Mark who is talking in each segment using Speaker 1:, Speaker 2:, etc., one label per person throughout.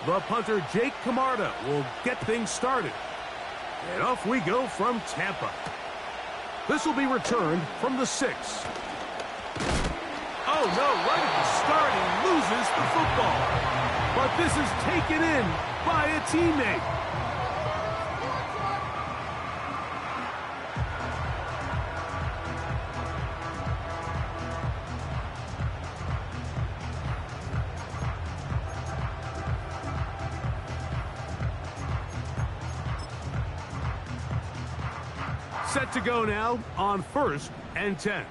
Speaker 1: The punter, Jake Camarda, will get things started. And off we go from Tampa. This will be returned from the 6. Oh, no, right at the start, he loses the football. But this is taken in by a teammate. Set to go now on 1st and 10.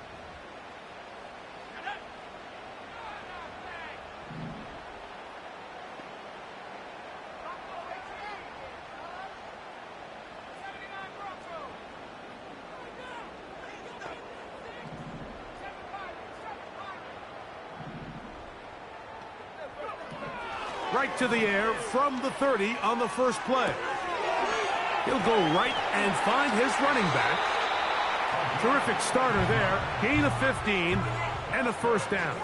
Speaker 1: Right to the air from the 30 on the first play. He'll go right and find his running back. Terrific starter there. Gain of 15 and a first down.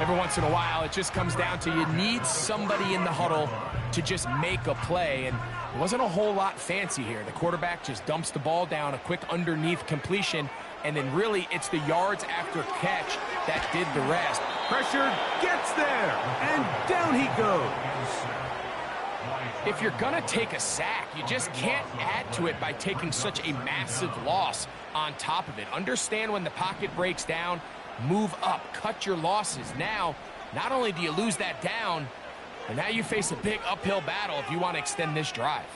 Speaker 2: Every once in a while, it just comes down to you need somebody in the huddle to just make a play. And it wasn't a whole lot fancy here. The quarterback just dumps the ball down, a quick underneath completion, and then really it's the yards after catch that did the rest.
Speaker 1: Pressured, gets there, and down he goes.
Speaker 2: If you're going to take a sack, you just can't add to it by taking such a massive loss on top of it. Understand when the pocket breaks down, move up, cut your losses. Now, not only do you lose that down, but now you face a big uphill battle if you want to extend this drive.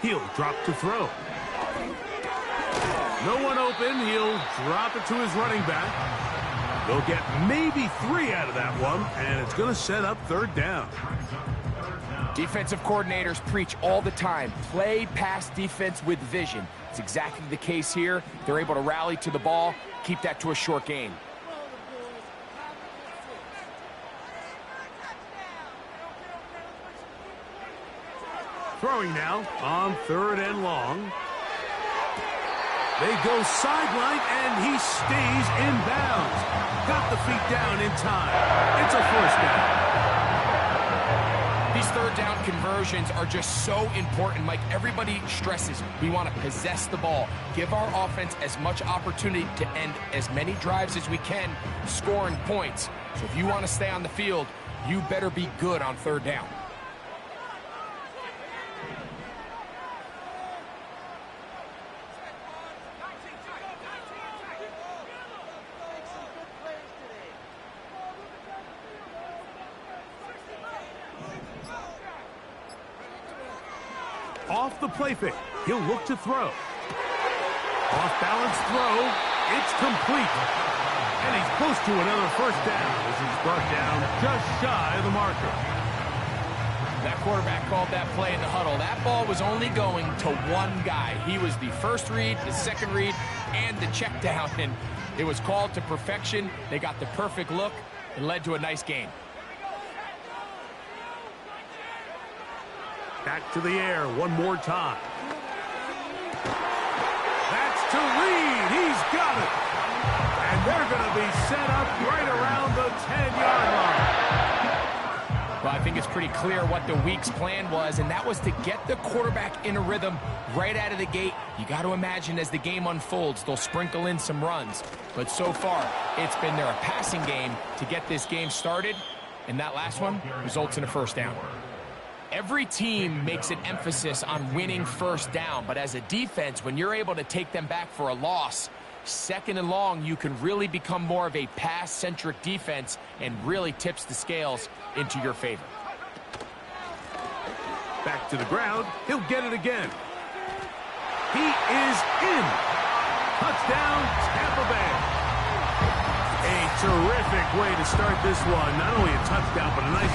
Speaker 1: He'll drop to throw. No one open. He'll drop it to his running back. They'll get maybe 3 out of that one, and it's going to set up 3rd down.
Speaker 2: Defensive coordinators preach all the time, play pass defense with vision. It's exactly the case here. They're able to rally to the ball, keep that to a short gain.
Speaker 1: Throwing now on 3rd and long. They go sideline, and he stays in bounds. Got the feet down in time. It's a first down.
Speaker 2: These 3rd down conversions are just so important. Mike, everybody stresses we want to possess the ball, give our offense as much opportunity to end as many drives as we can, scoring points. So if you want to stay on the field, you better be good on 3rd down.
Speaker 1: Off the play fake, he'll look to throw. Off-balance throw, it's complete. And he's close to another first down as he's brought down just shy of the marker.
Speaker 2: That quarterback called that play in the huddle. That ball was only going to one guy. He was the first read, the second read, and the check down. And it was called to perfection. They got the perfect look and led to a nice gain.
Speaker 1: Back to the air one more time. That's to Reed. He's got it. And they're going to be set up right around the 10-yard line.
Speaker 2: Well, I think it's pretty clear what the week's plan was, and that was to get the quarterback in a rhythm right out of the gate. You got to imagine as the game unfolds, they'll sprinkle in some runs. But so far, it's been their passing game to get this game started, and that last one results in a first down. Every team makes an emphasis on winning first down, but as a defense, when you're able to take them back for a loss, 2nd and long, you can really become more of a pass-centric defense and really tips the scales into your favor.
Speaker 1: Back to the ground. He'll get it again. He is in. Touchdown, Tampa Bay. A terrific way to start this one. Not only a touchdown, but a nice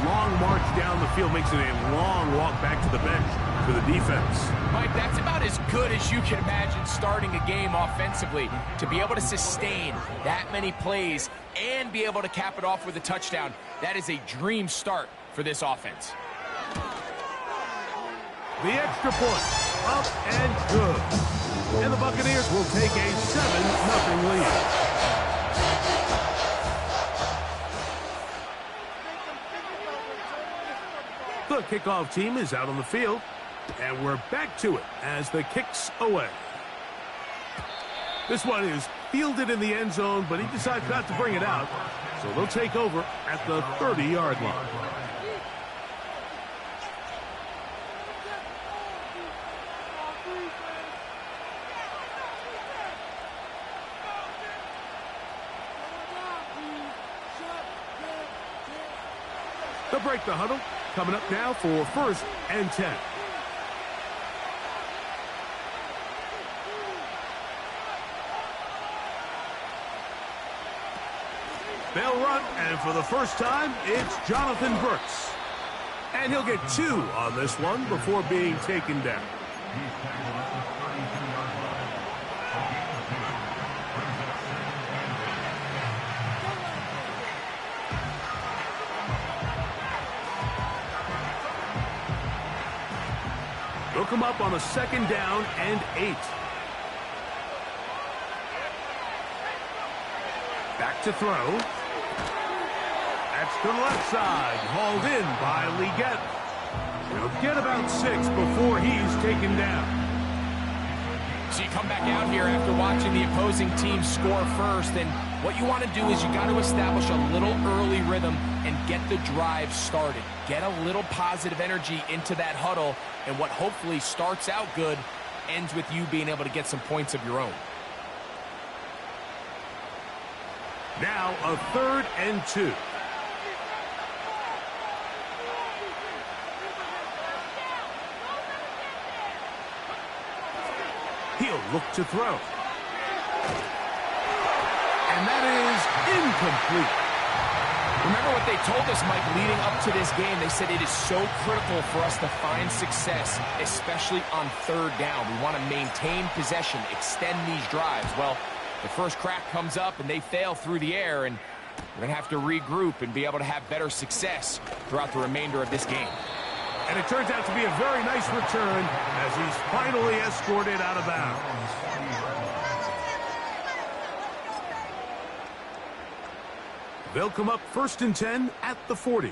Speaker 1: long march down the field. Makes it a long walk back to the bench for the defense.
Speaker 2: Mike, that's about as good as you can imagine starting a game offensively. To be able to sustain that many plays and be able to cap it off with a touchdown, that is a dream start for this offense.
Speaker 1: The extra point, up and good. And the Buccaneers will take a 7-0 lead. The kickoff team is out on the field, and we're back to it as the kick's away. This one is fielded in the end zone, but he decides not to bring it out, so they'll take over at the 30-yard line. They'll break the huddle. Coming up now for 1st and 10. They'll run, and for the first time, it's Jonathan Brooks. And he'll get 2 on this one before being taken down. They'll come up on a 2nd down and 8. Back to throw. That's to the left side. Hauled in by Leggett. He'll get about 6 before he's taken down.
Speaker 2: So you come back out here after watching the opposing team score first, and what you want to do is you got to establish a little early rhythm and get the drive started. Get a little positive energy into that huddle, and what hopefully starts out good ends with you being able to get some points of your own.
Speaker 1: Now a 3rd and 2. He'll look to throw. And that is incomplete.
Speaker 2: Remember what they told us, Mike, leading up to this game. They said it is so critical for us to find success, especially on 3rd down. We want to maintain possession, extend these drives. Well, the first crack comes up and they fail through the air, and we're going to have to regroup and be able to have better success throughout the remainder of this game.
Speaker 1: And it turns out to be a very nice return as he's finally escorted out of bounds. They'll come up 1st and 10 at the 40.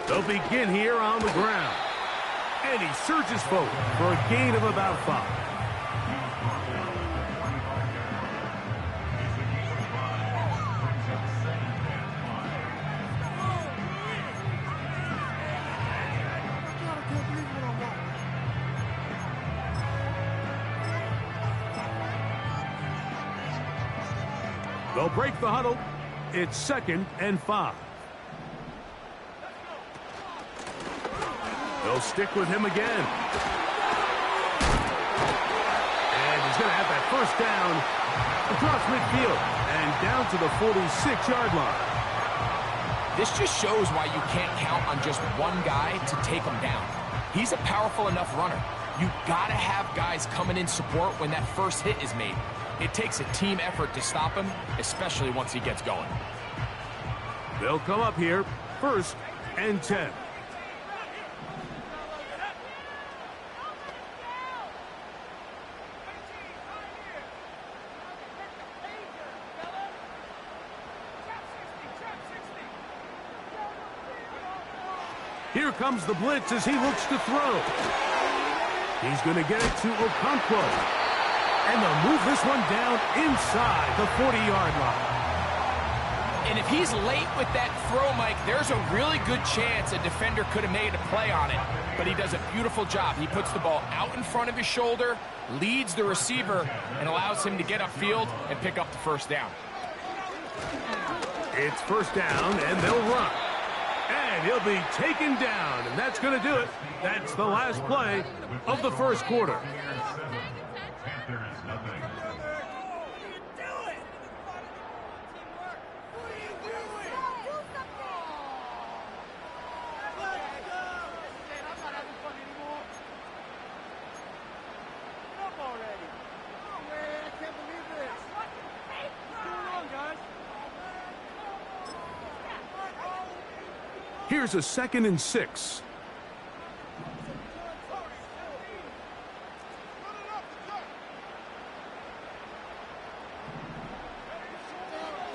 Speaker 1: They'll begin here on the ground. And he surges forward for a gain of about 5. They'll break the huddle. It's 2nd and 5. They'll stick with him again. And he's going to have that 1st down across midfield and down to the 46-yard line.
Speaker 2: This just shows why you can't count on just one guy to take him down. He's a powerful enough runner. You got to have guys coming in support when that first hit is made. It takes a team effort to stop him, especially once he gets going.
Speaker 1: They'll come up here, 1st and 10. Here comes the blitz as he looks to throw. He's going to get it to Okonkwo. And they'll move this one down inside the 40-yard line.
Speaker 2: And if he's late with that throw, Mike, there's a really good chance a defender could have made a play on it. But he does a beautiful job. He puts the ball out in front of his shoulder, leads the receiver, and allows him to get upfield and pick up the 1st down.
Speaker 1: It's 1st down, and they'll run. And he'll be taken down, and that's going to do it. That's the last play of the 1st quarter. Here's a 2nd and 6.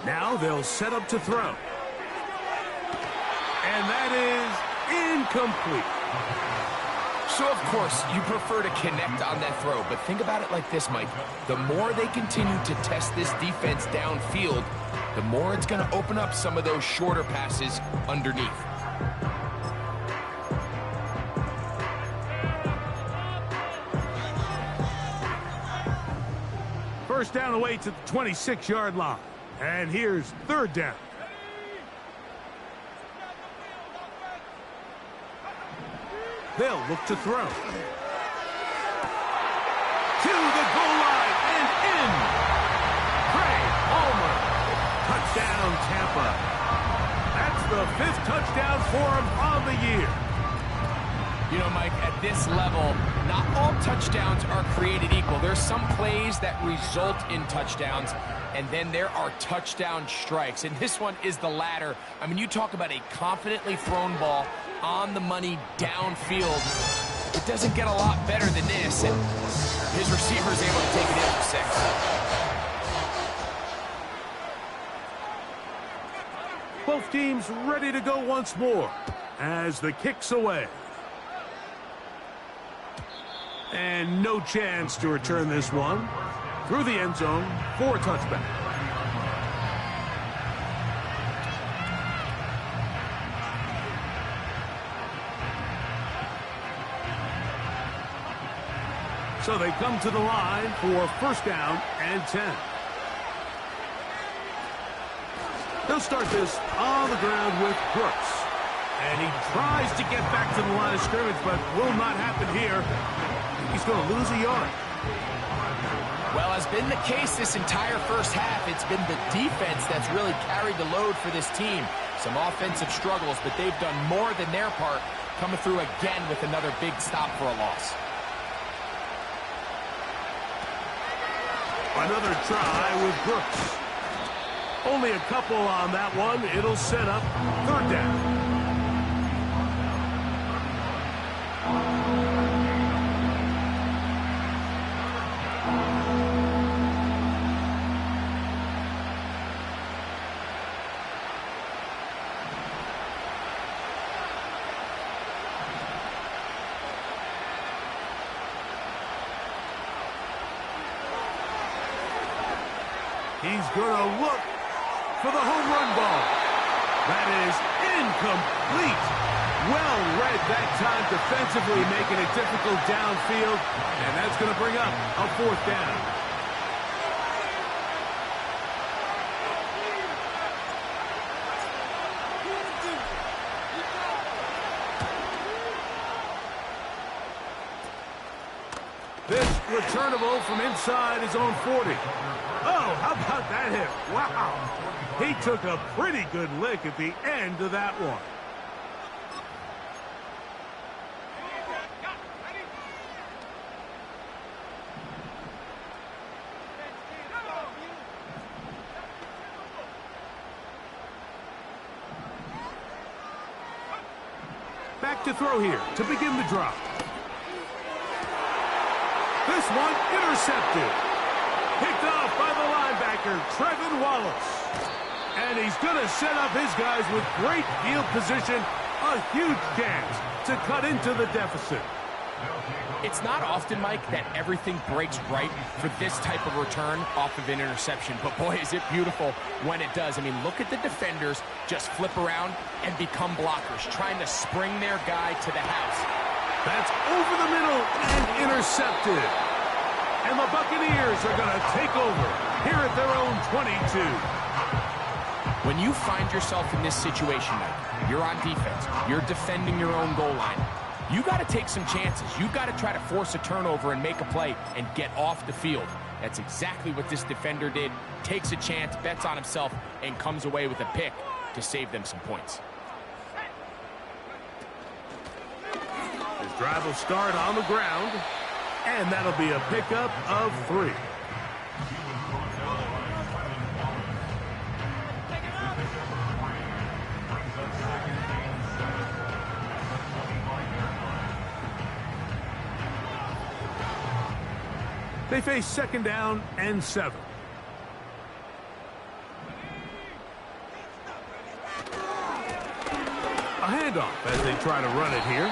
Speaker 1: Now they'll set up to throw. And that is incomplete.
Speaker 2: So, of course, you prefer to connect on that throw, but think about it like this, Mike. The more they continue to test this defense downfield, the more it's going to open up some of those shorter passes underneath.
Speaker 1: First down away to the 26-yard line. And here's third down. They'll look to throw. To the goal line and in. Craig Palmer. Touchdown, Tampa. That's the 5th touchdown for him on the year.
Speaker 2: You know, Mike, at this level, not all touchdowns are created equal. There's some plays that result in touchdowns, and then there are touchdown strikes. And this one is the latter. I mean, you talk about a confidently thrown ball on the money downfield. It doesn't get a lot better than this, and his receiver is able to take it in for 6.
Speaker 1: Both teams ready to go once more as the kick's away. And no chance to return this one. Through the end zone for a touchback. So they come to the line for first down and 10. They'll start this on the ground with Brooks. And he tries to get back to the line of scrimmage, but will not happen here. He's going to lose a yard.
Speaker 2: Well, has been the case this entire first half. It's been the defense that's really carried the load for this team. Some offensive struggles, but they've done more than their part, coming through again with another big stop for a loss.
Speaker 1: Another try with Brooks. Only a couple on that one. It'll set up third down. He's going to look for the home run ball. That is incomplete. Well read that time defensively, making it difficult downfield. And that's going to bring up a fourth down. This returnable from inside his own 40. Oh, how about that hit? Wow. He took a pretty good lick at the end of that one. Back to throw here to begin the drop. This one intercepted. Picked off by the linebacker, Trevin Wallace. And he's going to set up his guys with great field position. A huge chance to cut into the deficit.
Speaker 2: It's not often, Mike, that everything breaks right for this type of return off of an interception. But, boy, is it beautiful when it does. I mean, look at the defenders just flip around and become blockers, trying to spring their guy to the house.
Speaker 1: That's over the middle and intercepted. And the Buccaneers are going to take over here at their own 22.
Speaker 2: When you find yourself in this situation, Mike, you're on defense, you're defending your own goal line, you got to take some chances. You got to try to force a turnover and make a play and get off the field. That's exactly what this defender did. Takes a chance, bets on himself, and comes away with a pick to save them some points.
Speaker 1: His drive will start on the ground, and that'll be a pickup of 3. They face second down and 7. handoff as they try to run it here.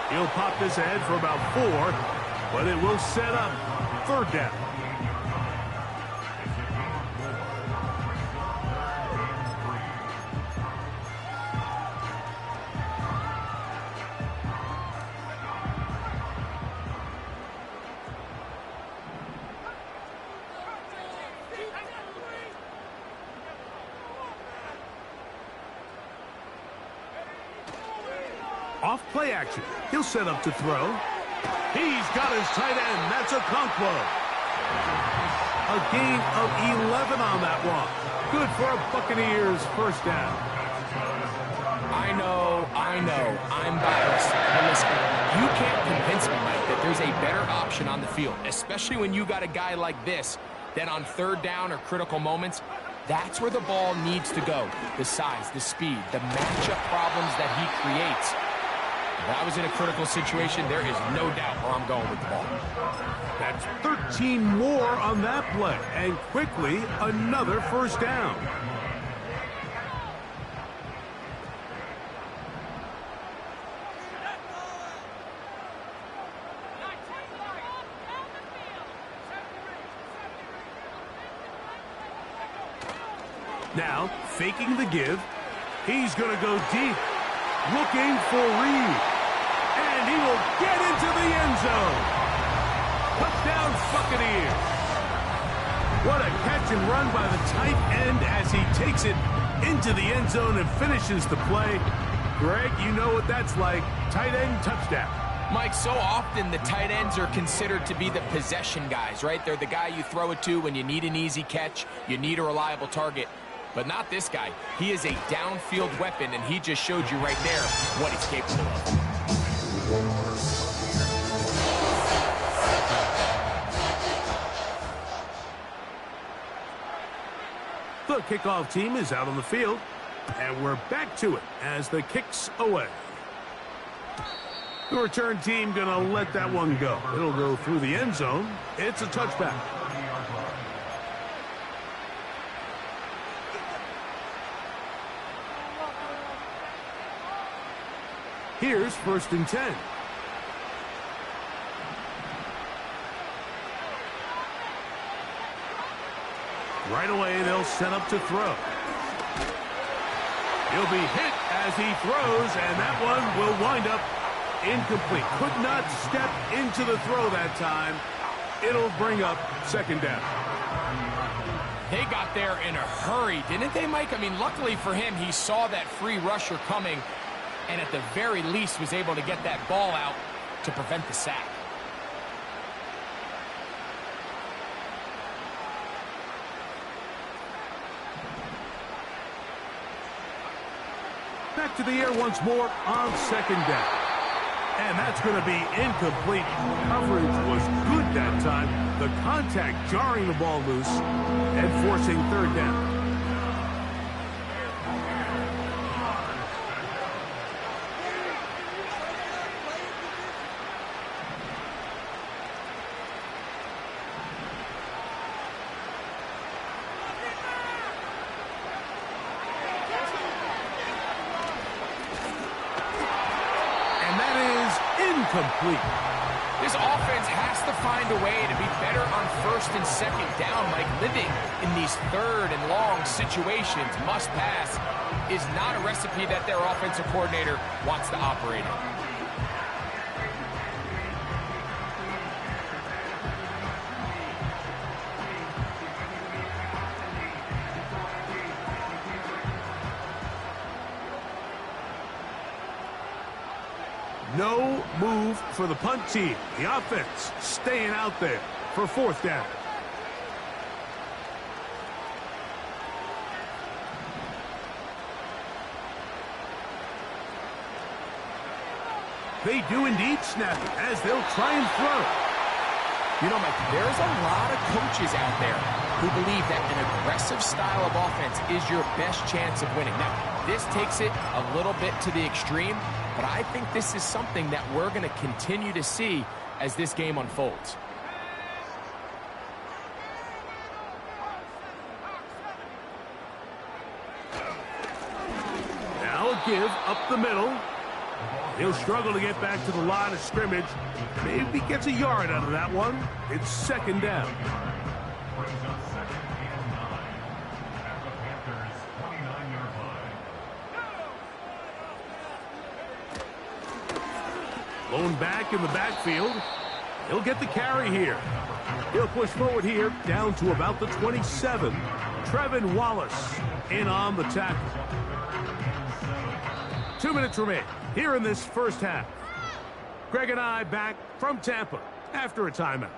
Speaker 1: He'll pop this ahead for about 4, but it will set up 3rd down. Off play action. He'll set up to throw. He's got his tight end. That's a Conquo. A gain of 11 on that one. Good for a Buccaneers 1st down.
Speaker 2: I know, I'm biased. But listen, you can't convince me, Mike, that there's a better option on the field, especially when you got a guy like this, that on 3rd down or critical moments, that's where the ball needs to go. The size, the speed, the matchup problems that he creates. If I was in a critical situation, there is no doubt where I'm going with the ball.
Speaker 1: That's 13 more on that play, and quickly another 1st down. Now, faking the give. He's going to go deep, looking for Reed. And he will get into the end zone. Touchdown, Buccaneers. What a catch and run by the tight end as he takes it into the end zone and finishes the play. Greg, you know what that's like. Tight end touchdown.
Speaker 2: Mike, so often the tight ends are considered to be the possession guys, right? They're the guy you throw it to when you need an easy catch, you need a reliable target. But not this guy. He is a downfield weapon, and he just showed you right there what he's capable of.
Speaker 1: The kickoff team is out on the field, and we're back to it as the kick's away. The return team going to let that one go. It'll go through the end zone. It's a touchback. Here's 1st and 10. Right away, they'll set up to throw. He'll be hit as he throws, and that one will wind up incomplete. Could not step into the throw that time. It'll bring up 2nd down.
Speaker 2: They got there in a hurry, didn't they, Mike? I mean, luckily for him, he saw that free rusher coming, and at the very least was able to get that ball out to prevent the sack.
Speaker 1: Back to the air once more on 2nd down. And that's going to be incomplete. Coverage was good that time. The contact jarring the ball loose and forcing 3rd down. Complete.
Speaker 2: This offense has to find a way to be better on 1st and 2nd down. Like living in these 3rd and long situations, must pass, is not a recipe that their offensive coordinator wants to operate in.
Speaker 1: No move for the punt team. The offense staying out there for 4th down. They do indeed snap it as they'll try and throw.
Speaker 2: You know, Mike, there's a lot of coaches out there who believe that an aggressive style of offense is your best chance of winning. Now, this takes it a little bit to the extreme, but I think this is something that we're going to continue to see as this game unfolds.
Speaker 1: Now a give up the middle. He'll struggle to get back to the line of scrimmage. Maybe gets a yard out of that one. It's second down. Blown back in the backfield. He'll get the carry here. He'll push forward here down to about the 27. Trevin Wallace in on the tackle. 2 minutes remain here in this first half. Greg and I back from Tampa after a timeout.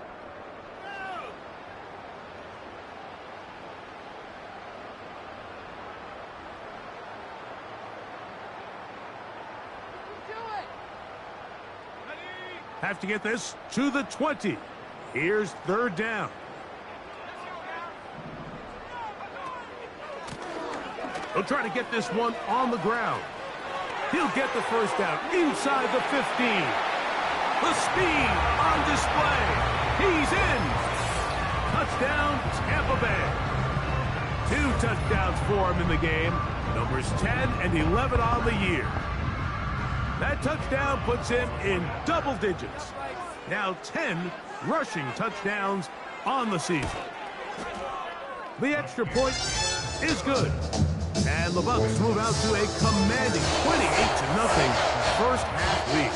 Speaker 1: Have to get this to the 20. Here's third down. He'll try to get this one on the ground. He'll get the first down inside the 15. The speed on display. He's in. Touchdown, Tampa Bay. 2 touchdowns for him in the game. Numbers 10 and 11 on the year. That touchdown puts him in double digits. Now 10 rushing touchdowns on the season. The extra point is good. And the Bucs move out to a commanding 28-0 first half lead.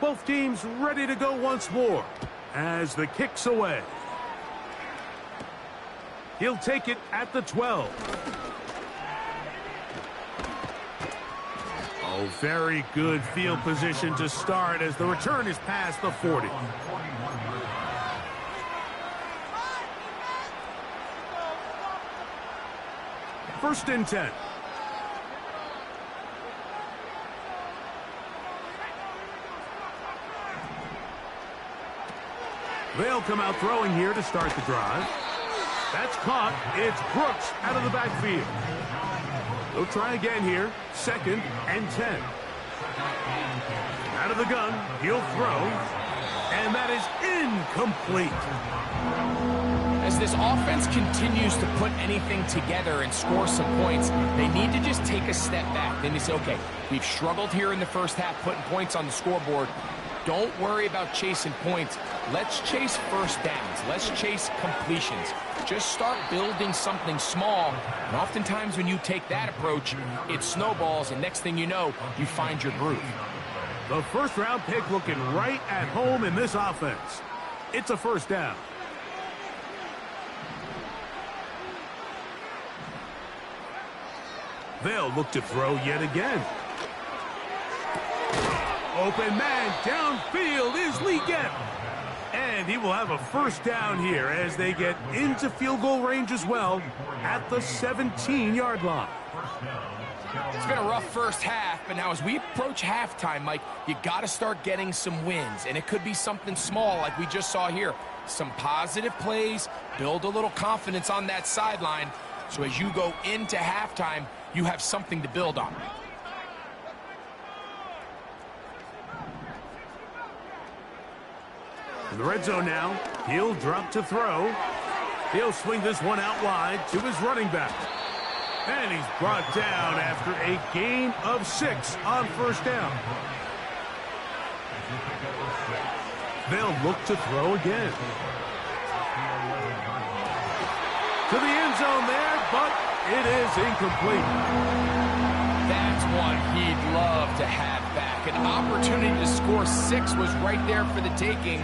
Speaker 1: Both teams ready to go once more as the kick's away. He'll take it at the 12. Oh, very good field position to start as the return is past the 40. First and 10. They'll come out throwing here to start the drive. That's caught. It's Brooks out of the backfield. They'll try again here. Second and 10. Out of the gun. He'll throw. And that is incomplete.
Speaker 2: As this offense continues to put anything together and score some points, they need to just take a step back. Then they say, okay, we've struggled here in the first half putting points on the scoreboard. Don't worry about chasing points. Let's chase first downs. Let's chase completions. Just start building something small. And oftentimes when you take that approach, it snowballs, and next thing you know, you find your groove.
Speaker 1: The first-round pick looking right at home in this offense. It's a first down. They'll look to throw yet again. Open man downfield is Lee Gett. And he will have a first down here as they get into field goal range as well at the 17-yard line.
Speaker 2: It's been a rough first half, but now as we approach halftime, Mike, you got to start getting some wins. And it could be something small like we just saw here. Some positive plays, build a little confidence on that sideline. So as you go into halftime, you have something to build on.
Speaker 1: In the red zone now, he'll drop to throw. He'll swing this one out wide to his running back. And he's brought down after a gain of 6 on first down. They'll look to throw again. To the end zone there, but it is incomplete.
Speaker 2: That's one he'd love to have back. An opportunity to score 6 was right there for the taking.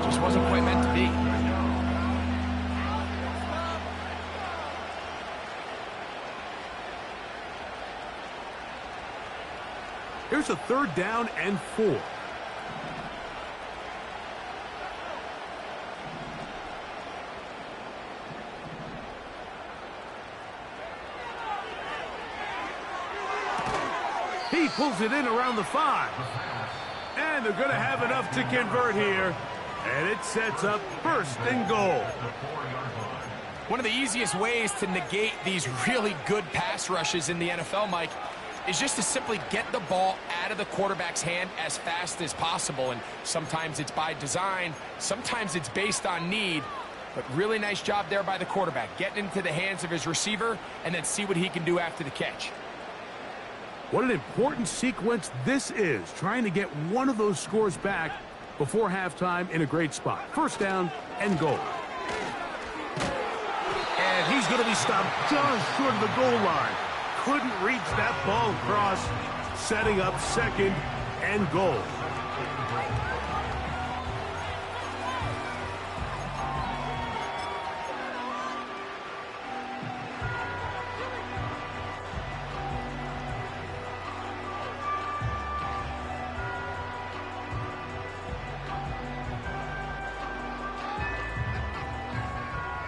Speaker 2: Just wasn't quite meant to be.
Speaker 1: Here's a third down and 4. He pulls it in around the 5. And they're going to have enough to convert here. And it sets up first and goal.
Speaker 2: One of the easiest ways to negate these really good pass rushes in the NFL, Mike, is just to simply get the ball out of the quarterback's hand as fast as possible. And sometimes it's by design, sometimes it's based on need. But really nice job there by the quarterback, getting into the hands of his receiver and then see what he can do after the catch.
Speaker 1: What an important sequence this is, trying to get one of those scores back before halftime in a great spot. First down and goal. And he's going to be stopped just short of the goal line. Couldn't reach that ball across, setting up second and goal.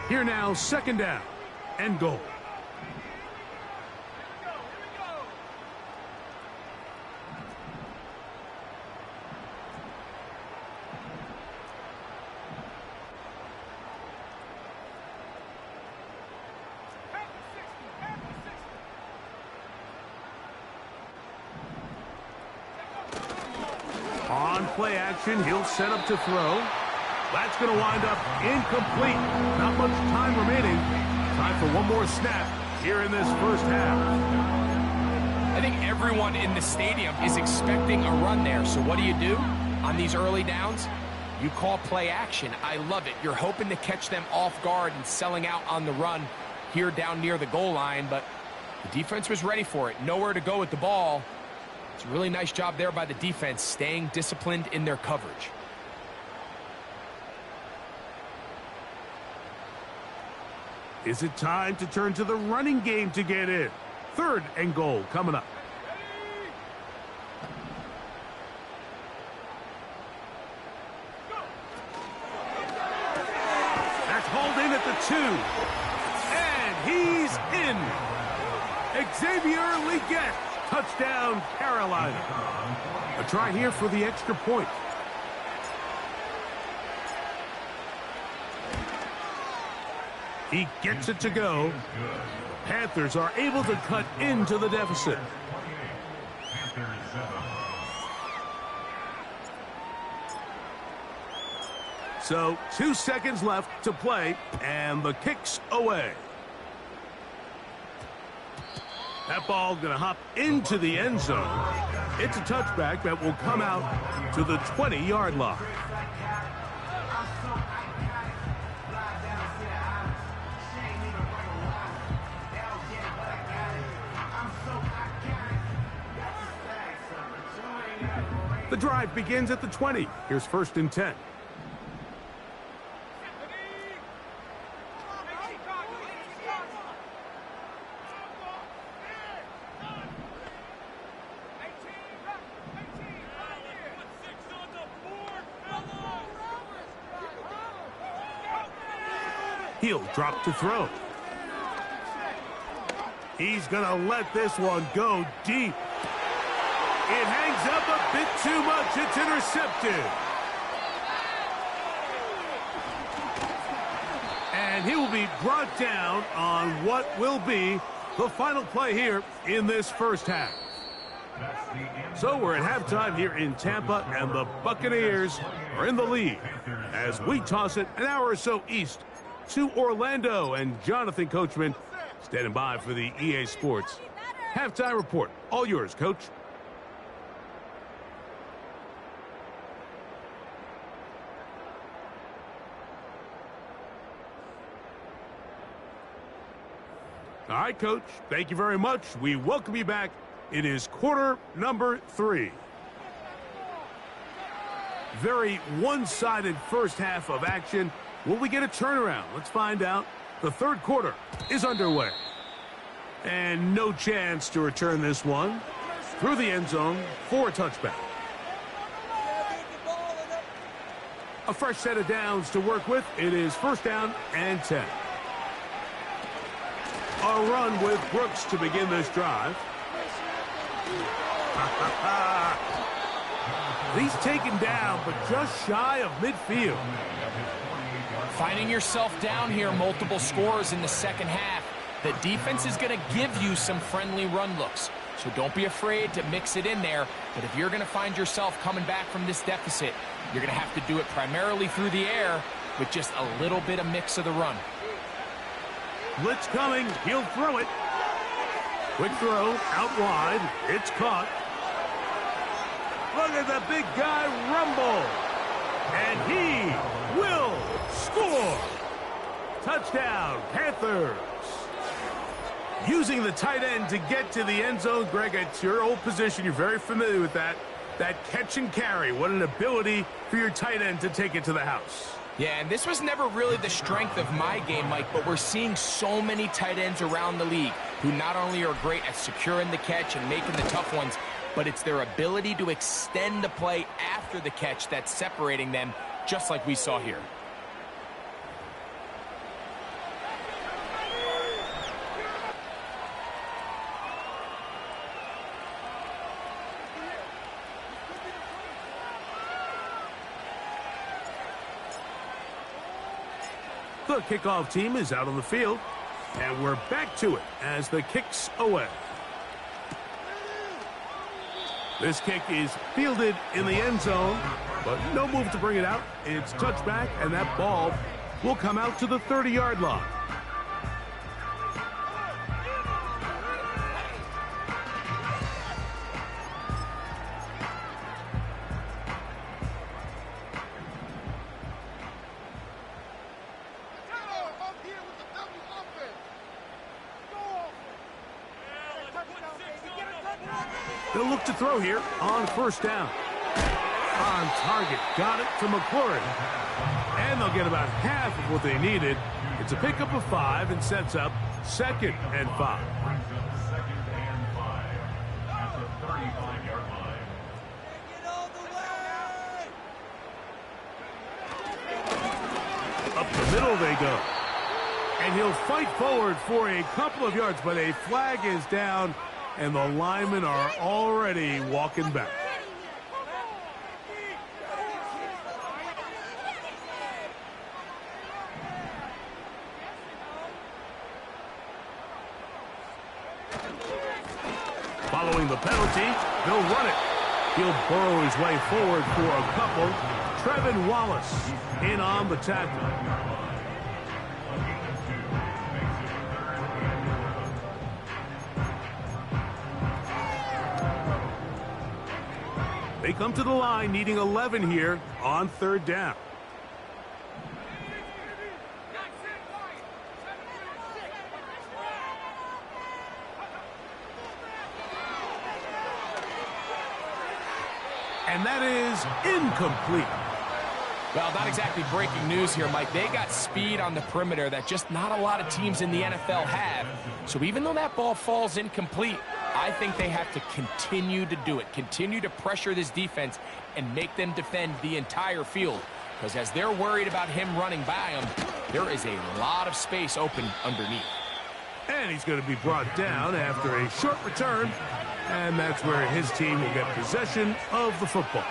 Speaker 1: Here now, second down and goal. On play action, he'll set up to throw. That's going to wind up incomplete. Not much time remaining. Time for one more snap here in this first half.
Speaker 2: I think everyone in the stadium is expecting a run there. So what do? On these early downs? You call play action. I love it. You're hoping to catch them off guard and selling out on the run here down near the goal line. But the defense was ready for it. Nowhere to go with the ball. It's a really nice job there by the defense, staying disciplined in their coverage.
Speaker 1: Is it time to turn to the running game to get in? Third and goal coming up. That's hauled in at the 2. And he's in. Xavier Legette. Touchdown, Carolina. A try here for the extra point. He gets it to go. Panthers are able to cut into the deficit. So 2 seconds left to play, and the kick's away. That ball going to hop into the end zone. It's a touchback that will come out to the 20-yard line. The drive begins at the 20. Here's first and 10. He'll drop to throw. He's going to let this one go deep. It hangs up a bit too much. It's intercepted. And he will be brought down on what will be the final play here in this first half. So we're at halftime here in Tampa, and the Buccaneers are in the lead as we toss it an hour or so east to Orlando, and Jonathan Coachman standing by for the EA Sports halftime report. All yours, Coach. All right, Coach, thank you very much. We welcome you back. It is quarter number 3. Very one-sided first half of action. Will we get a turnaround? Let's find out. The third quarter is underway. And no chance to return this one through the end zone for a touchback. A fresh set of downs to work with. It is first down and 10. A run with Brooks to begin this drive. He's taken down, but just shy of midfield.
Speaker 2: Finding yourself down here, multiple scores in the second half. The defense is going to give you some friendly run looks. So don't be afraid to mix it in there. But if you're going to find yourself coming back from this deficit, you're going to have to do it primarily through the air. with just a little bit of mix of the run.
Speaker 1: Blitz coming. He'll throw it. Quick throw out wide. It's caught. Look at the big guy rumble. And he will score. Touchdown, Panthers. Using the tight end to get to the end zone. Greg, it's your old position. You're very familiar with that. That catch and carry. What an ability for your tight end to take it to the house.
Speaker 2: Yeah, and this was never really the strength of my game, Mike, but we're seeing so many tight ends around the league who not only are great at securing the catch and making the tough ones, but it's their ability to extend the play after the catch that's separating them, just like we saw here.
Speaker 1: The kickoff team is out on the field, and we're back to it as the kick's away. This kick is fielded in the end zone, but no move to bring it out. It's touchback, and that ball will come out to the 30-yard line. They'll look to throw here on first down. On target. Got it to McClure. And they'll get about half of what they needed. It's a pickup of 5 and sets up 2nd and 5. Up the middle they go. And he'll fight forward for a couple of yards, but a flag is down. And the linemen are already walking back. Following the penalty, they'll run it. He'll burrow his way forward for a couple. Trevin Wallace in on the tackle. They come to the line needing 11 here on 3rd down. And that is incomplete.
Speaker 2: Well, not exactly breaking news here, Mike. They got speed on the perimeter that just not a lot of teams in the NFL have. So even though that ball falls incomplete, I think they have to continue to do it, continue to pressure this defense and make them defend the entire field. Because as they're worried about him running by them, there is a lot of space open underneath.
Speaker 1: And he's going to be brought down after a short return. And that's where his team will get possession of the football.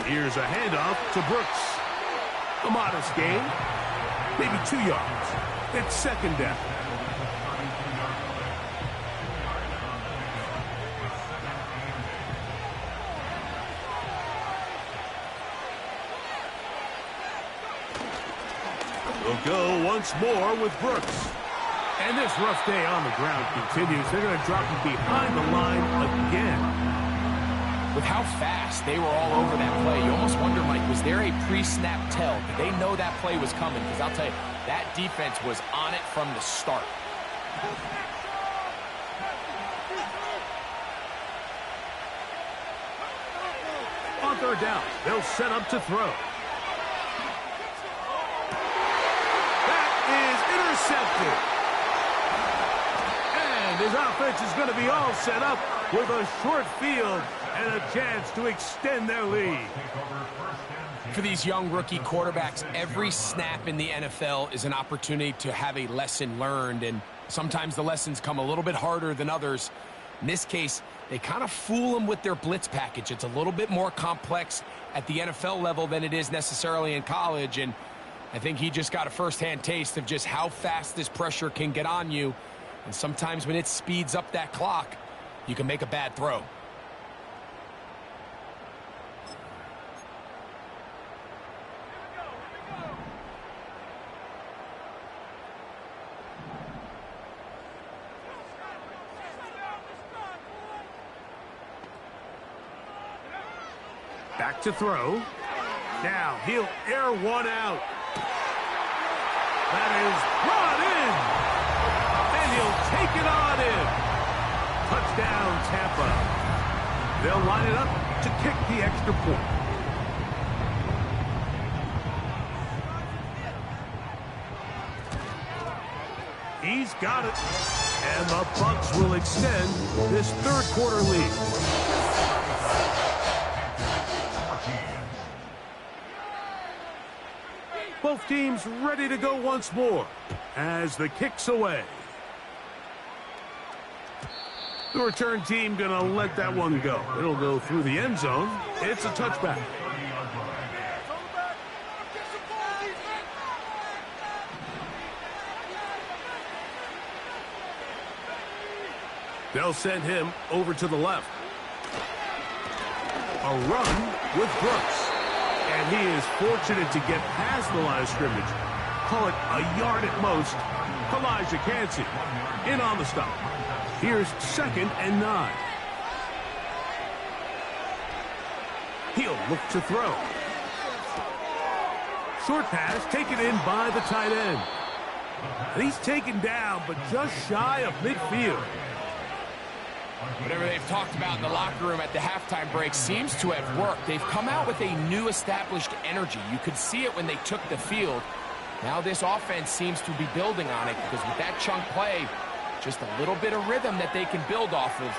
Speaker 1: Here's a handoff to Brooks. A modest gain, maybe 2 yards. It's 2nd down. We'll go once more with Brooks. And this rough day on the ground continues. They're going to drop him behind the line again.
Speaker 2: With how fast they were all over that play, you almost wonder, Mike, was there a pre-snap tell? Did they know that play was coming? Because I'll tell you, that defense was on it from the start.
Speaker 1: On 3rd down, they'll set up to throw. That is intercepted. And his offense is going to be all set up with a short field and a chance to extend their lead.
Speaker 2: For these young rookie quarterbacks, every snap in the NFL is an opportunity to have a lesson learned, and sometimes the lessons come a little bit harder than others. In this case, they kind of fool them with their blitz package. It's a little bit more complex at the NFL level than it is necessarily in college, and I think he just got a first-hand taste of just how fast this pressure can get on you. And sometimes when it speeds up that clock, you can make a bad throw.
Speaker 1: Back to throw. Now he'll air one out. That is brought in. And he'll take it on in. Touchdown, Tampa. They'll line it up to kick the extra point. He's got it. And the Bucs will extend this third quarter lead. Both teams ready to go once more as the kick's away. The return team gonna let that one go. It'll go through the end zone. It's a touchback. They'll send him over to the left. A run with Brooks. And he is fortunate to get past the line of scrimmage. Call it a yard at most. Elijah Cansey in on the stop. Here's 2nd and 9. He'll look to throw. Short pass taken in by the tight end. And he's taken down, but just shy of midfield.
Speaker 2: Whatever they've talked about in the locker room at the halftime break seems to have worked. They've come out with a new established energy. You could see it when they took the field. Now this offense seems to be building on it because with that chunk play, just a little bit of rhythm that they can build off of.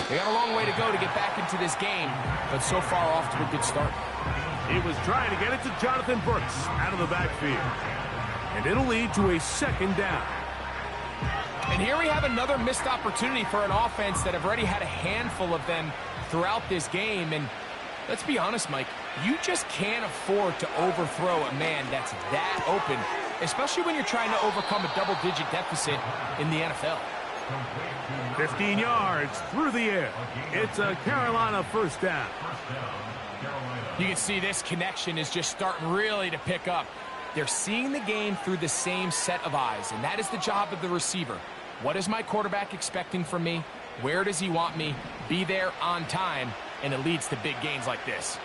Speaker 2: They got a long way to go to get back into this game, but so far off to a good start.
Speaker 1: He was trying to get it to Jonathan Brooks out of the backfield. And it'll lead to a 2nd down.
Speaker 2: And here we have another missed opportunity for an offense that have already had a handful of them throughout this game. And let's be honest, Mike, you just can't afford to overthrow a man that's that open, especially when you're trying to overcome a double-digit deficit in the NFL.
Speaker 1: 15 yards through the air. It's a Carolina first down.
Speaker 2: You can see this connection is just starting really to pick up. They're seeing the game through the same set of eyes, and that is the job of the receiver. What is my quarterback expecting from me? Where does he want me? Be there on time, and it leads to big gains like this.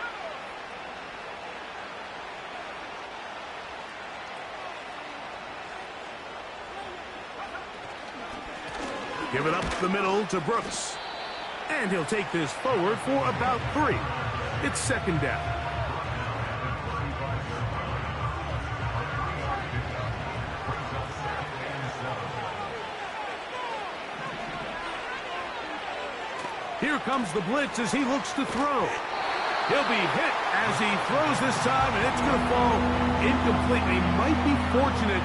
Speaker 1: Give it up the middle to Brooks. And he'll take this forward for about 3. It's 2nd down. Here comes the blitz as he looks to throw. He'll be hit as he throws this time, and it's going to fall incomplete. He might be fortunate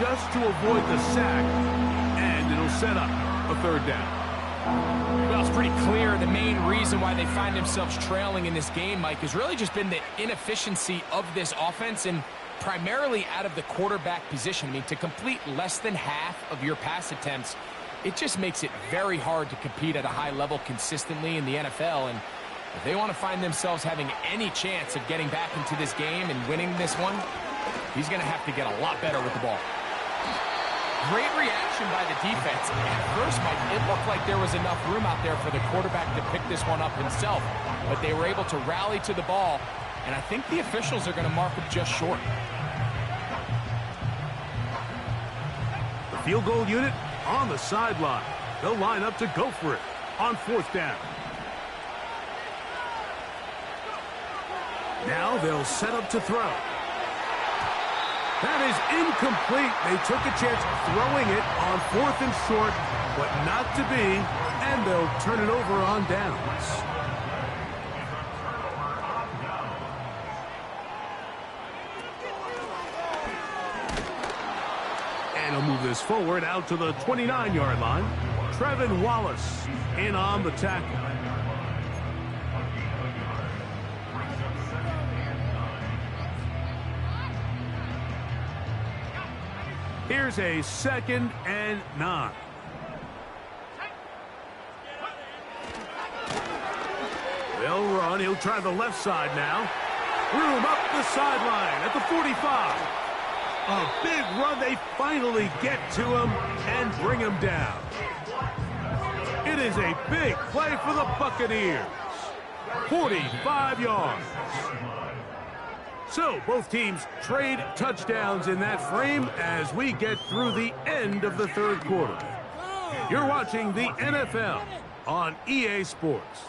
Speaker 1: just to avoid the sack, and it'll set up a 3rd down.
Speaker 2: Well, it's pretty clear the main reason why they find themselves trailing in this game, Mike, has really just been the inefficiency of this offense and primarily out of the quarterback position. I mean, to complete less than half of your pass attempts, it just makes it very hard to compete at a high level consistently in the NFL. And if they want to find themselves having any chance of getting back into this game and winning this one, he's going to have to get a lot better with the ball. Great reaction by the defense. At first, Mike, it looked like there was enough room out there for the quarterback to pick this one up himself, but they were able to rally to the ball, and I think the officials are going to mark him just short.
Speaker 1: The field goal unit on the sideline. They'll line up to go for it on 4th down. Now they'll set up to throw. That is incomplete. They took a chance throwing it on 4th and short, but not to be, and they'll turn it over on downs. And he'll move this forward out to the 29-yard line. Trevin Wallace in on the tackle. Here's a 2nd and 9. They'll run. He'll try the left side now. Room up the sideline at the 45. A big run. They finally get to him and bring him down. It is a big play for the Buccaneers. 45 yards. So both teams trade touchdowns in that frame as we get through the end of the 3rd quarter. You're watching the NFL on EA Sports.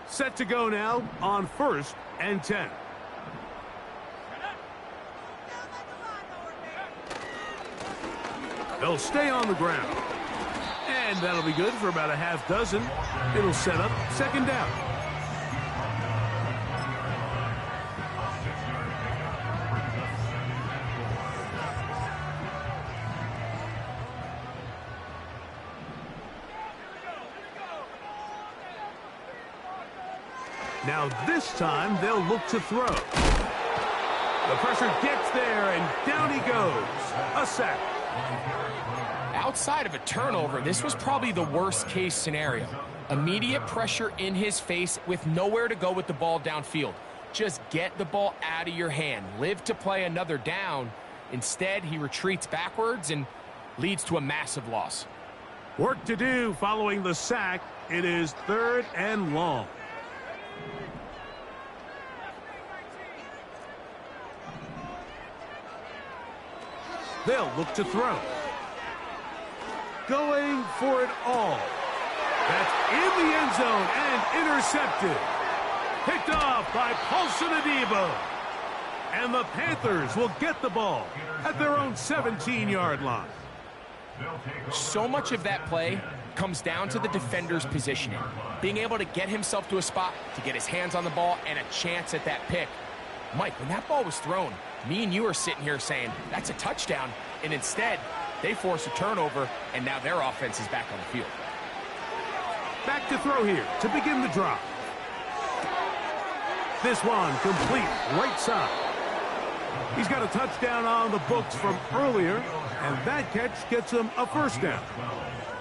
Speaker 1: Set to go now on 1st and 10. They'll stay on the ground. And that'll be good for about a half dozen. It'll set up 2nd down. Now this time they'll look to throw. The pressure gets there and down he goes. A sack.
Speaker 2: Outside of a turnover, this was probably the worst case scenario. Immediate pressure in his face with nowhere to go with the ball downfield. Just get the ball out of your hand. Live to play another down. Instead, he retreats backwards and leads to a massive loss.
Speaker 1: Work to do following the sack. It is 3rd and long. They'll look to throw. Going for it all. That's in the end zone and intercepted. Picked off by Paulson Adebo. And the Panthers will get the ball at their own 17-yard line.
Speaker 2: So much of that play comes down to the defender's positioning. Being able to get himself to a spot, to get his hands on the ball, and a chance at that pick. Mike, when that ball was thrown, me and you are sitting here saying, that's a touchdown. And instead, they force a turnover, and now their offense is back on the field.
Speaker 1: Back to throw here to begin the drive. This one complete right side. He's got a touchdown on the books from earlier, and that catch gets him a 1st down.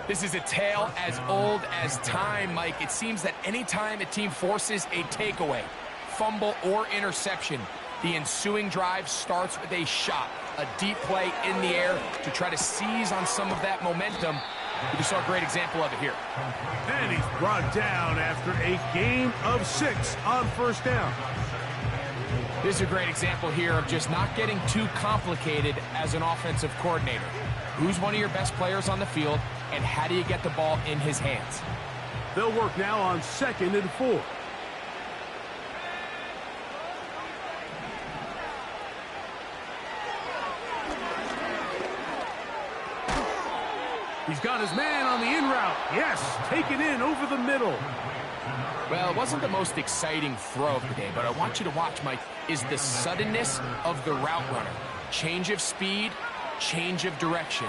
Speaker 2: This is a tale as old as time, Mike. It seems that anytime a team forces a takeaway, fumble, or interception, the ensuing drive starts with a shot, a deep play in the air to try to seize on some of that momentum. We just saw a great example of it here.
Speaker 1: And he's brought down after a gain of 6 on 1st down.
Speaker 2: This is a great example here of just not getting too complicated as an offensive coordinator. Who's one of your best players on the field, and how do you get the ball in his hands?
Speaker 1: They'll work now on 2nd and 4. He's got his man on the in route. Yes, taken in over the middle.
Speaker 2: Well, it wasn't the most exciting throw of the day, but I want you to watch, Mike, is the suddenness of the route runner. Change of speed, change of direction.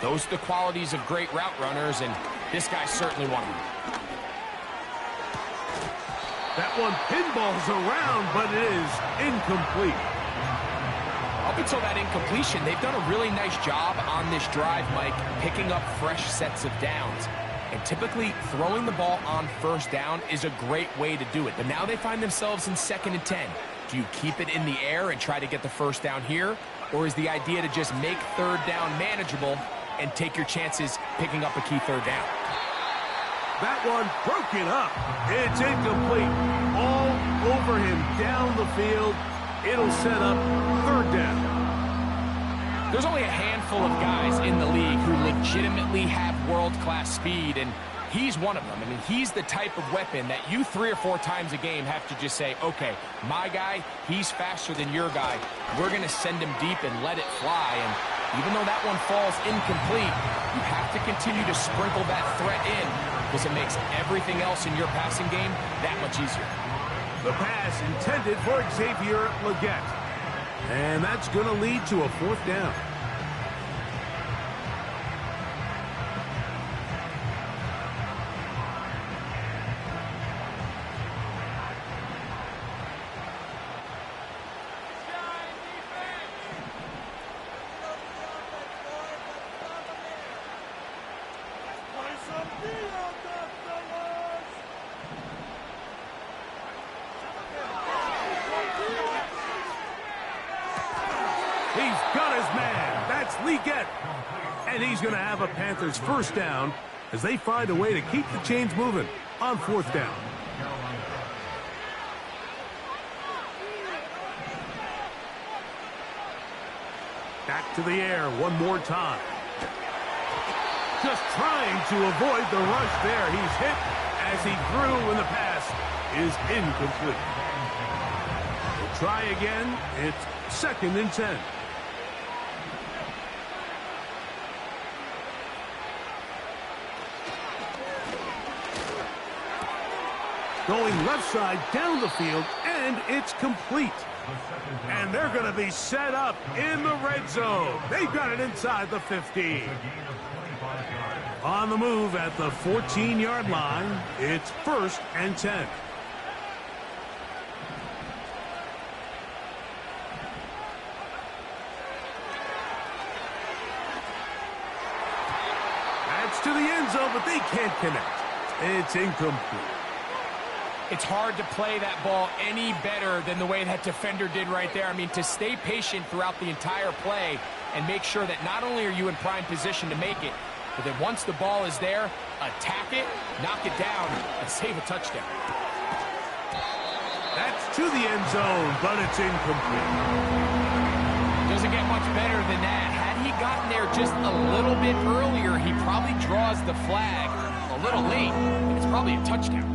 Speaker 2: Those are the qualities of great route runners, and this guy's certainly one of them.
Speaker 1: That one pinballs around, but it is incomplete.
Speaker 2: Up until that incompletion, they've done a really nice job on this drive, Mike, picking up fresh sets of downs. And typically, throwing the ball on 1st down is a great way to do it. But now they find themselves in 2nd and 10. Do you keep it in the air and try to get the 1st down here? Or is the idea to just make 3rd down manageable and take your chances picking up a key 3rd down?
Speaker 1: That one broken up. It's incomplete. All over him down the field. It'll set up 3rd down.
Speaker 2: There's only a handful of guys in the league who legitimately have world-class speed, and he's one of them. I mean, he's the type of weapon that you 3 or 4 times a game have to just say, okay, my guy, he's faster than your guy. We're going to send him deep and let it fly. And even though that one falls incomplete, You have to continue to sprinkle that threat in because it makes everything else in your passing game that much easier.
Speaker 1: The pass intended for Xavier Legette. And that's going to lead to a 4th down. He's got his man. That's Legette. And he's going to have a Panthers 1st down as they find a way to keep the chains moving on 4th down. Back to the air one more time. Just trying to avoid the rush there. He's hit as he threw when the pass is incomplete. We'll try again. It's 2nd and 10. Going left side down the field, and it's complete. And they're going to be set up in the red zone. They've got it inside the 15. On the move at the 14-yard line, it's 1st and 10. That's to the end zone, but they can't connect. It's incomplete.
Speaker 2: It's hard to play that ball any better than the way that defender did right there. I mean, to stay patient throughout the entire play and make sure that not only are you in prime position to make it, but that once the ball is there, attack it, knock it down, and save a touchdown.
Speaker 1: That's to the end zone, but it's incomplete.
Speaker 2: Doesn't get much better than that. Had he gotten there just a little bit earlier, he probably draws the flag a little late, and it's probably a touchdown.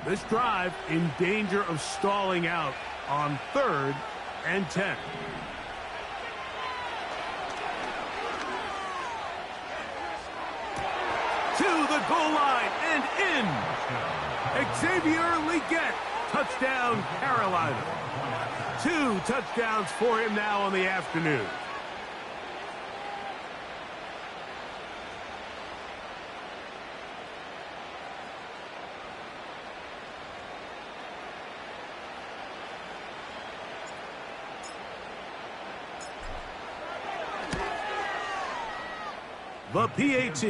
Speaker 1: This drive in danger of stalling out on 3rd and 10. To the goal line and in. Xavier Legette, touchdown Carolina. 2 touchdowns for him now on the afternoon. The PAT,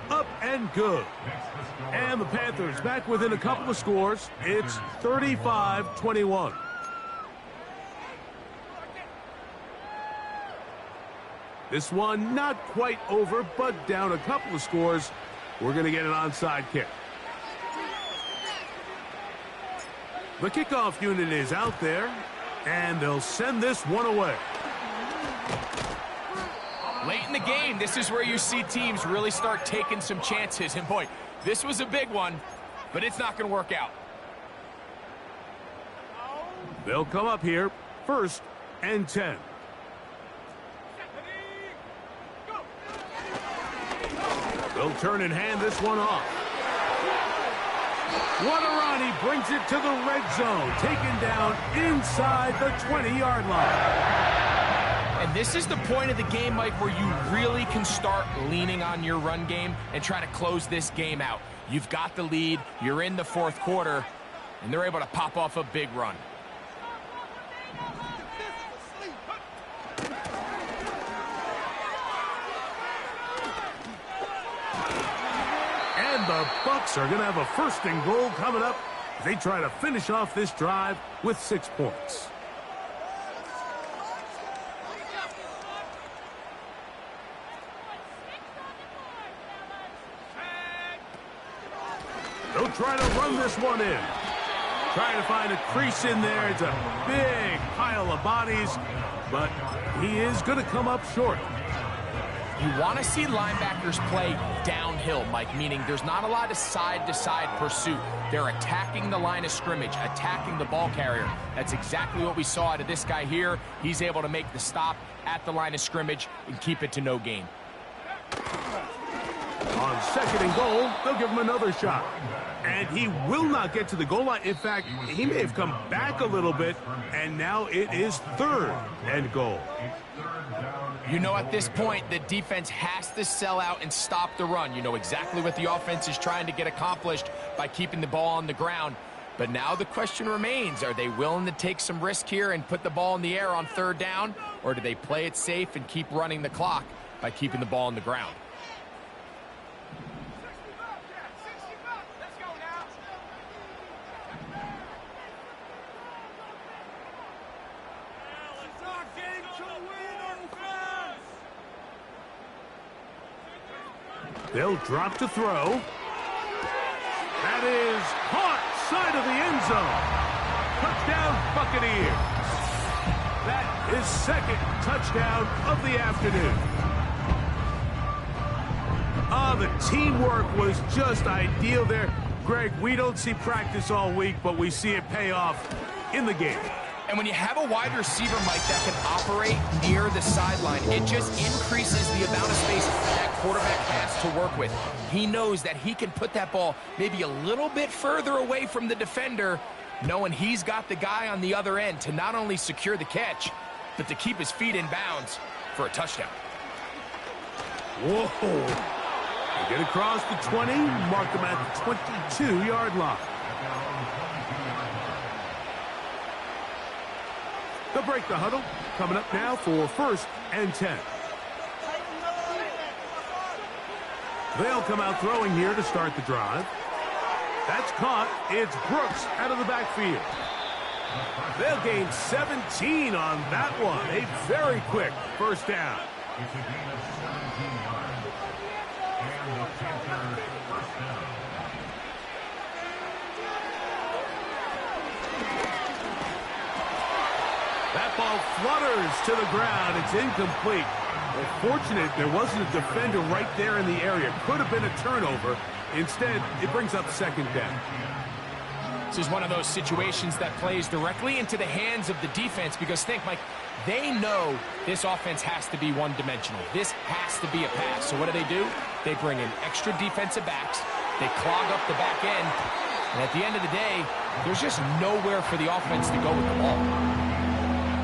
Speaker 1: up and good. And the Panthers back within a couple of scores. It's 35-21. This one not quite over, but down a couple of scores. We're going to get an onside kick. The kickoff unit is out there, and they'll send this one away.
Speaker 2: Late in the game, this is where you see teams really start taking some chances. And boy, this was a big one, but it's not going to work out.
Speaker 1: They'll come up here, 1st and 10. They'll turn and hand this one off. What a run. He brings it to the red zone, taken down inside the 20-yard line.
Speaker 2: And this is the point of the game, Mike, where you really can start leaning on your run game and try to close this game out. You've got the lead, you're in the 4th quarter, and they're able to pop off a big run.
Speaker 1: And the Bucs are going to have a 1st and goal coming up as they try to finish off this drive with 6 points. They'll try to run this one in. Trying to find a crease in there. It's a big pile of bodies, but he is going to come up short.
Speaker 2: You want to see linebackers play downhill, Mike, meaning there's not a lot of side-to-side pursuit. They're attacking the line of scrimmage, attacking the ball carrier. That's exactly what we saw out of this guy here. He's able to make the stop at the line of scrimmage and keep it to no gain.
Speaker 1: On 2nd and goal, they'll give him another shot. And he will not get to the goal line. In fact, he may have come back a little bit, and now it is 3rd and goal.
Speaker 2: You know, at this point, the defense has to sell out and stop the run. You know exactly what the offense is trying to get accomplished by keeping the ball on the ground. But now the question remains, are they willing to take some risk here and put the ball in the air on 3rd down? Or do they play it safe and keep running the clock by keeping the ball on the ground?
Speaker 1: They'll drop to throw. That is caught side of the end zone. Touchdown, Buccaneers. That is 2nd touchdown of the afternoon. The teamwork was just ideal there. Greg, we don't see practice all week, but we see it pay off in the game.
Speaker 2: And when you have a wide receiver, Mike, that can operate near the sideline, it just increases the amount of space that quarterback has to work with. He knows that he can put that ball maybe a little bit further away from the defender, knowing he's got the guy on the other end to not only secure the catch, but to keep his feet in bounds for a touchdown.
Speaker 1: Whoa. They get across the 20, mark them at the 22-yard line. They'll break the huddle. Coming up now for 1st and 10. They'll come out throwing here to start the drive. That's caught. It's Brooks out of the backfield. They'll gain 17 on that one. A very quick 1st down. That ball flutters to the ground. It's incomplete. Well, fortunate there wasn't a defender right there in the area. Could have been a turnover. Instead, it brings up 2nd down.
Speaker 2: This is one of those situations that plays directly into the hands of the defense because think, Mike, they know this offense has to be one-dimensional. This has to be a pass. So what do? They bring in extra defensive backs. They clog up the back end. And at the end of the day, there's just nowhere for the offense to go with the ball.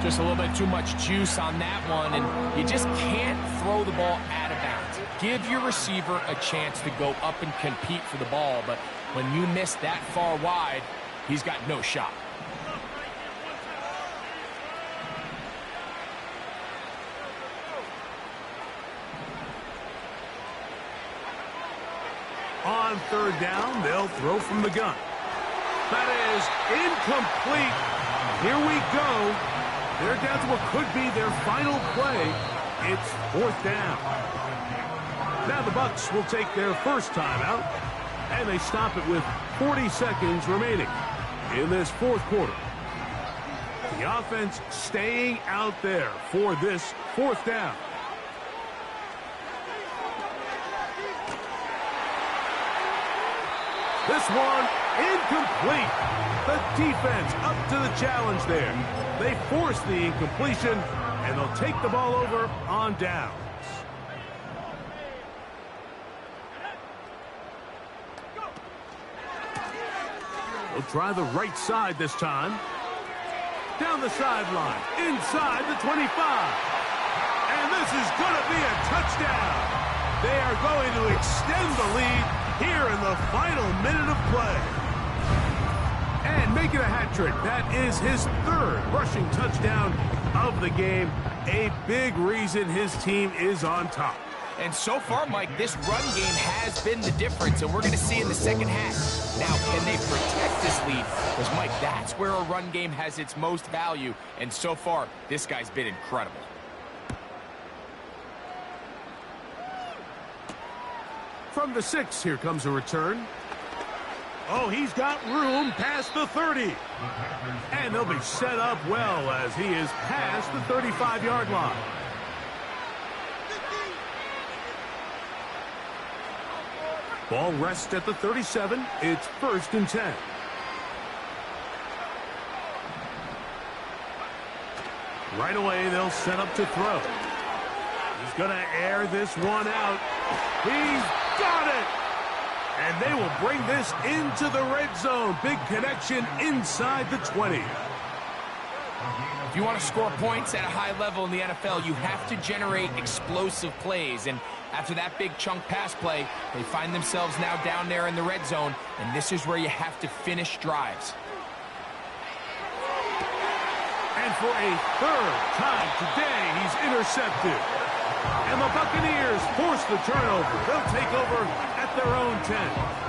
Speaker 2: Just a little bit too much juice on that one, and you just can't throw the ball out of bounds. Give your receiver a chance to go up and compete for the ball, but when you miss that far wide, he's got no shot.
Speaker 1: On 3rd down, they'll throw from the gun. That is incomplete. Here we go. They're down to what could be their final play. It's 4th down. Now the Bucs will take their first timeout, and they stop it with 40 seconds remaining in this 4th quarter. The offense staying out there for this 4th down. This one incomplete. The defense up to the challenge there. They force the incompletion, and they'll take the ball over on downs. They'll try the right side this time. Down the sideline, inside the 25. And this is going to be a touchdown. They are going to extend the lead here in the final minute of play. And make it a hat trick. That is his 3rd rushing touchdown of the game. A big reason his team is on top.
Speaker 2: And so far, Mike, this run game has been the difference, and we're going to see in the second half. Now, can they protect this lead? Because, Mike, that's where a run game has its most value, and so far, this guy's been incredible.
Speaker 1: From the 6, here comes a return. Oh, he's got room past the 30. And they'll be set up well as he is past the 35-yard line. Ball rests at the 37. It's 1st and 10. Right away, they'll set up to throw. He's going to air this one out. He's got it! And they will bring this into the red zone. Big connection inside the 20.
Speaker 2: If you want to score points at a high level in the NFL, you have to generate explosive plays. And after that big chunk pass play, they find themselves now down there in the red zone. And this is where you have to finish drives.
Speaker 1: And for a 3rd time today, he's intercepted. And the Buccaneers force the turnover. They'll take over at their own 10.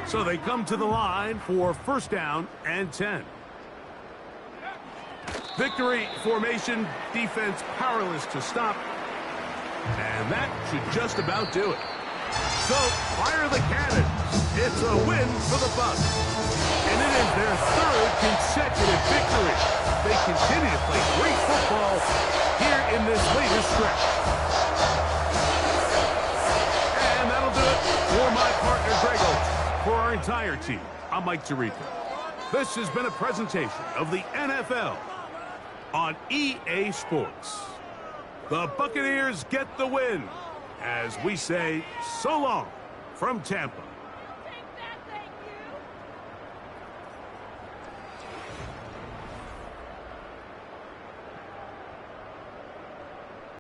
Speaker 1: So they come to the line for 1st down and 10. Victory formation, defense powerless to stop. And that should just about do it. So fire the cannons. It's a win for the Bucs. And it is their 3rd consecutive victory. They continue to play great football here in this latest stretch. And that'll do it for my partner, Grego. For our entire team, I'm Mike Tirico. This has been a presentation of the NFL on EA Sports. The Buccaneers get the win as we say so long from Tampa.